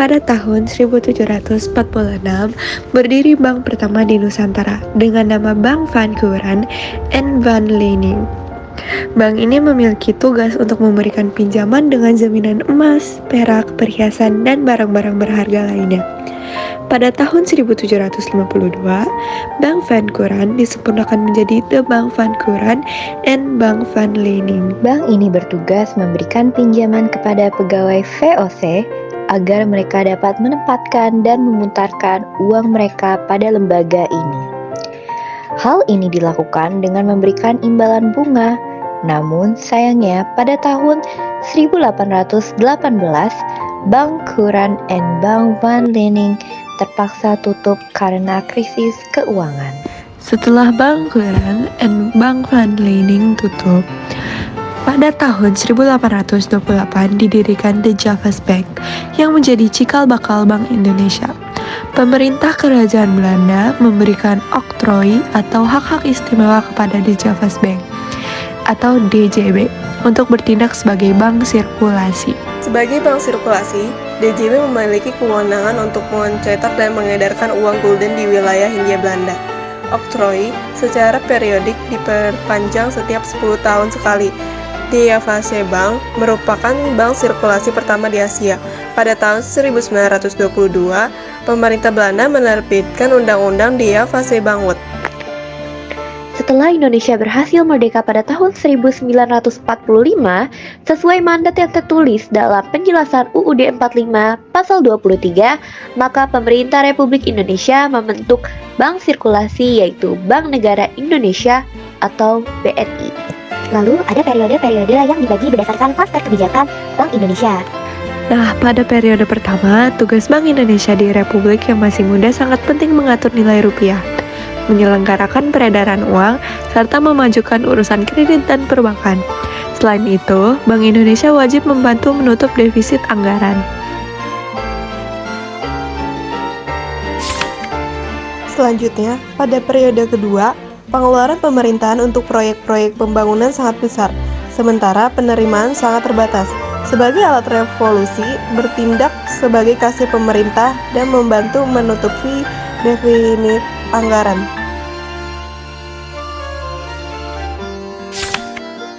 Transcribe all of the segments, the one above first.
pada tahun 1746 berdiri bank pertama di Nusantara dengan nama Bank Van Kuren and Van Lening. Bank ini memiliki tugas untuk memberikan pinjaman dengan jaminan emas, perak, perhiasan, dan barang-barang berharga lainnya. Pada tahun 1752, Bank Van Kuren disempurnakan menjadi The Bank Van Kuren and Bank Van Lening. Bank ini bertugas memberikan pinjaman kepada pegawai VOC agar mereka dapat menempatkan dan memutarkan uang mereka pada lembaga ini. Hal ini dilakukan dengan memberikan imbalan bunga. Namun sayangnya pada tahun 1818, Bank Kuren and Bank Van Lening terpaksa tutup karena krisis keuangan. Setelah Bank Kuren and Bank Van Lening tutup, pada tahun 1828 didirikan The Javas Bank yang menjadi cikal bakal Bank Indonesia. Pemerintah Kerajaan Belanda memberikan oktrooi atau hak-hak istimewa kepada The Javas Bank atau DJB untuk bertindak sebagai bank sirkulasi. Sebagai bank sirkulasi, DJB memiliki kewenangan untuk mencetak dan mengedarkan uang gulden di wilayah Hindia Belanda. Oktrooi secara periodik diperpanjang setiap 10 tahun sekali. Javasche Bank merupakan bank sirkulasi pertama di Asia. Pada tahun 1922, pemerintah Belanda menerbitkan Undang-Undang Javasche Bank. Setelah Indonesia berhasil merdeka pada tahun 1945, sesuai mandat yang tertulis dalam penjelasan UUD 45 pasal 23, maka pemerintah Republik Indonesia membentuk Bank Sirkulasi yaitu Bank Negara Indonesia atau BNI. Lalu ada periode-periode yang dibagi berdasarkan klaster kebijakan Bank Indonesia. Nah, pada periode pertama, tugas Bank Indonesia di Republik yang masih muda sangat penting mengatur nilai rupiah, menyelenggarakan peredaran uang, serta memajukan urusan kredit dan perbankan. Selain itu, Bank Indonesia wajib membantu menutup defisit anggaran. Selanjutnya, pada periode kedua, pengeluaran pemerintahan untuk proyek-proyek pembangunan sangat besar, sementara penerimaan sangat terbatas. Sebagai alat revolusi, bertindak sebagai kasir pemerintah dan membantu menutupi defisit anggaran.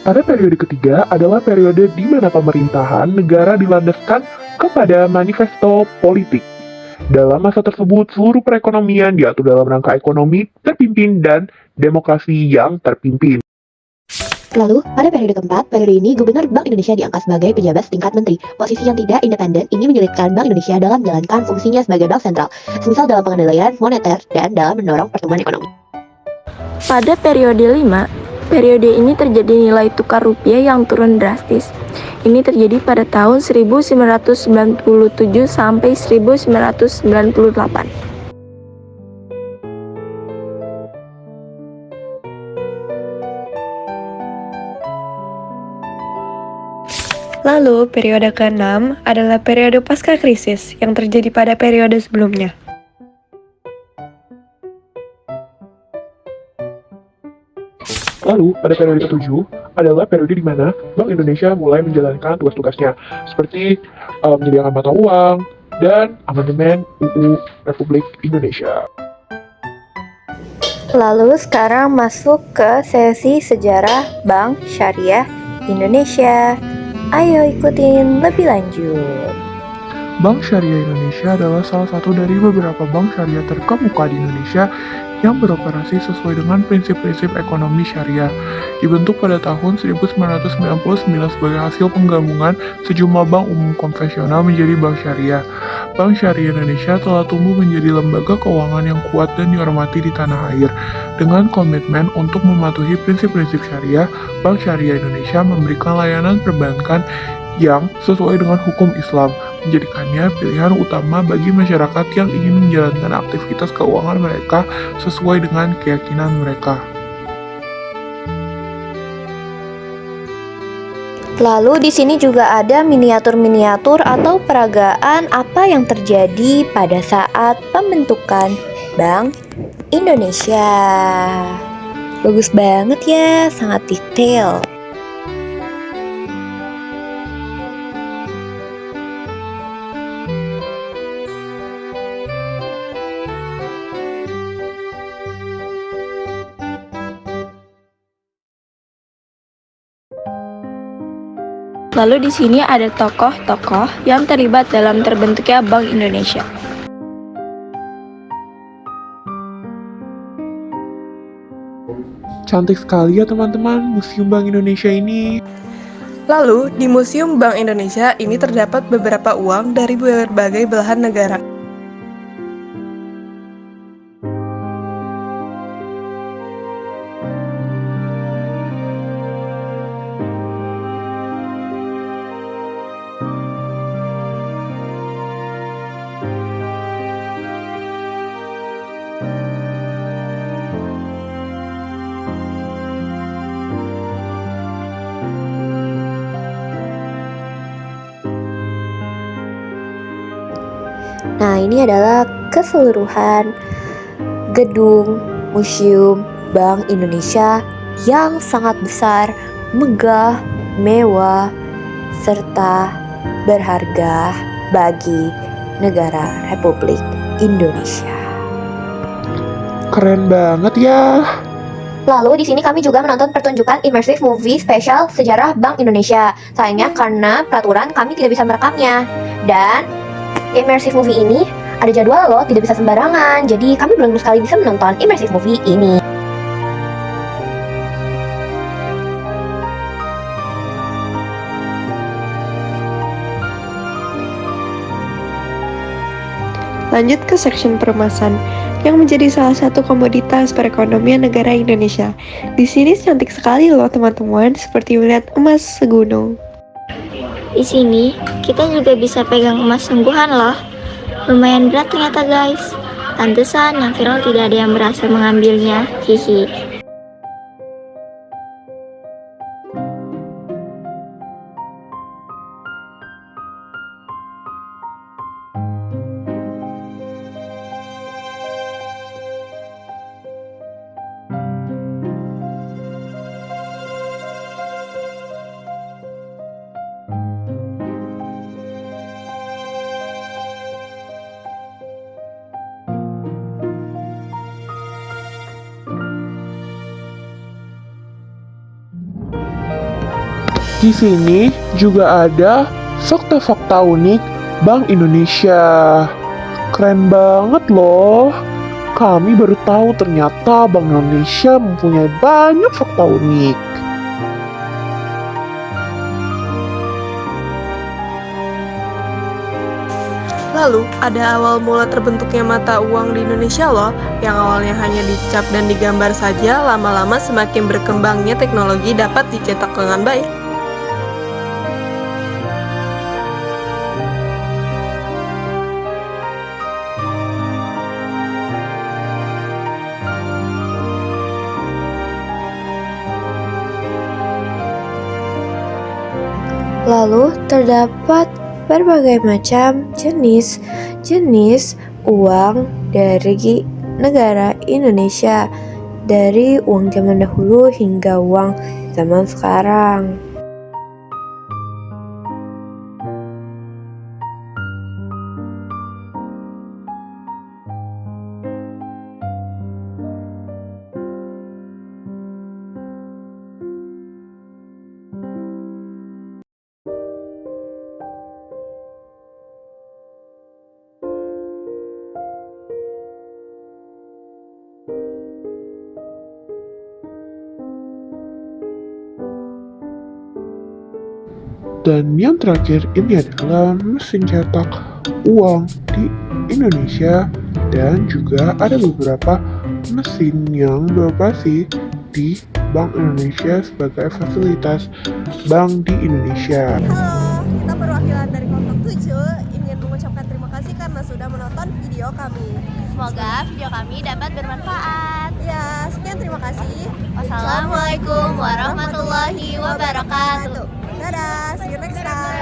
Pada periode ketiga adalah periode di mana pemerintahan negara dilandaskan kepada manifesto politik. Dalam masa tersebut, seluruh perekonomian diatur dalam rangka ekonomi terpimpin dan demokrasi yang terpimpin. Lalu, pada periode keempat, periode ini Gubernur Bank Indonesia diangkat sebagai pejabat setingkat menteri. Posisi yang tidak independen ini menyulitkan Bank Indonesia dalam menjalankan fungsinya sebagai bank sentral, semisal dalam pengendalian moneter dan dalam mendorong pertumbuhan ekonomi. Pada periode 5, periode ini terjadi nilai tukar rupiah yang turun drastis. Ini terjadi pada tahun 1997 sampai 1998. Lalu, periode ke-6 adalah periode pasca krisis yang terjadi pada periode sebelumnya. Lalu, pada periode ke-7 adalah periode di mana Bank Indonesia mulai menjalankan tugas-tugasnya, seperti menyediakan mata uang dan amandemen UU Republik Indonesia. Lalu sekarang masuk ke sesi sejarah Bank Syariah Indonesia. Ayo ikutin lebih lanjut. Bank Syariah Indonesia adalah salah satu dari beberapa bank syariah terkemuka di Indonesia yang beroperasi sesuai dengan prinsip-prinsip ekonomi syariah. Dibentuk pada tahun 1999 sebagai hasil penggabungan sejumlah bank umum konvensional menjadi bank syariah. Bank Syariah Indonesia telah tumbuh menjadi lembaga keuangan yang kuat dan dihormati di tanah air. Dengan komitmen untuk mematuhi prinsip-prinsip syariah, Bank Syariah Indonesia memberikan layanan perbankan yang sesuai dengan hukum Islam, menjadikannya pilihan utama bagi masyarakat yang ingin menjalankan aktivitas keuangan mereka sesuai dengan keyakinan mereka. Lalu di sini juga ada miniatur-miniatur atau peragaan apa yang terjadi pada saat pembentukan Bank Indonesia. Bagus banget ya, sangat detail. Lalu di sini ada tokoh-tokoh yang terlibat dalam terbentuknya Bank Indonesia. Cantik sekali ya teman-teman, Museum Bank Indonesia ini. Lalu, di Museum Bank Indonesia ini terdapat beberapa uang dari berbagai belahan negara. Nah, ini adalah keseluruhan gedung Museum Bank Indonesia yang sangat besar, megah, mewah, serta berharga bagi negara Republik Indonesia. Keren banget ya. Lalu di sini kami juga menonton pertunjukan immersive movie spesial sejarah Bank Indonesia. Sayangnya karena peraturan kami tidak bisa merekamnya. Dan immersive movie ini ada jadwal loh, tidak bisa sembarangan. Jadi kami belum sekali bisa menonton immersive movie ini. Lanjut ke section peremasan, yang menjadi salah satu komoditas perekonomian negara Indonesia. Di sini cantik sekali loh teman-teman, seperti melihat emas segunung. Di sini kita juga bisa pegang emas sungguhan loh. Lumayan berat ternyata guys. Pantesan yang viral tidak ada yang berhasil mengambilnya. Hihi. Di sini juga ada fakta-fakta unik Bank Indonesia. Keren banget loh. Kami baru tahu ternyata Bank Indonesia mempunyai banyak fakta unik. Lalu, ada awal mula terbentuknya mata uang di Indonesia loh, yang awalnya hanya dicap dan digambar saja, lama-lama semakin berkembangnya teknologi dapat dicetak dengan baik. Lalu terdapat berbagai macam jenis uang dari negara Indonesia, dari uang zaman dahulu hingga uang zaman sekarang. Dan yang terakhir ini adalah mesin cetak uang di Indonesia, dan juga ada beberapa mesin yang beroperasi di Bank Indonesia sebagai fasilitas bank di Indonesia. Halo, kita perwakilan dari kelompok 7 ingin mengucapkan terima kasih karena sudah menonton video kami. Semoga video kami dapat bermanfaat. Ya, sekian terima kasih. Wassalamualaikum warahmatullahi wabarakatuh. Dadah, see you next time.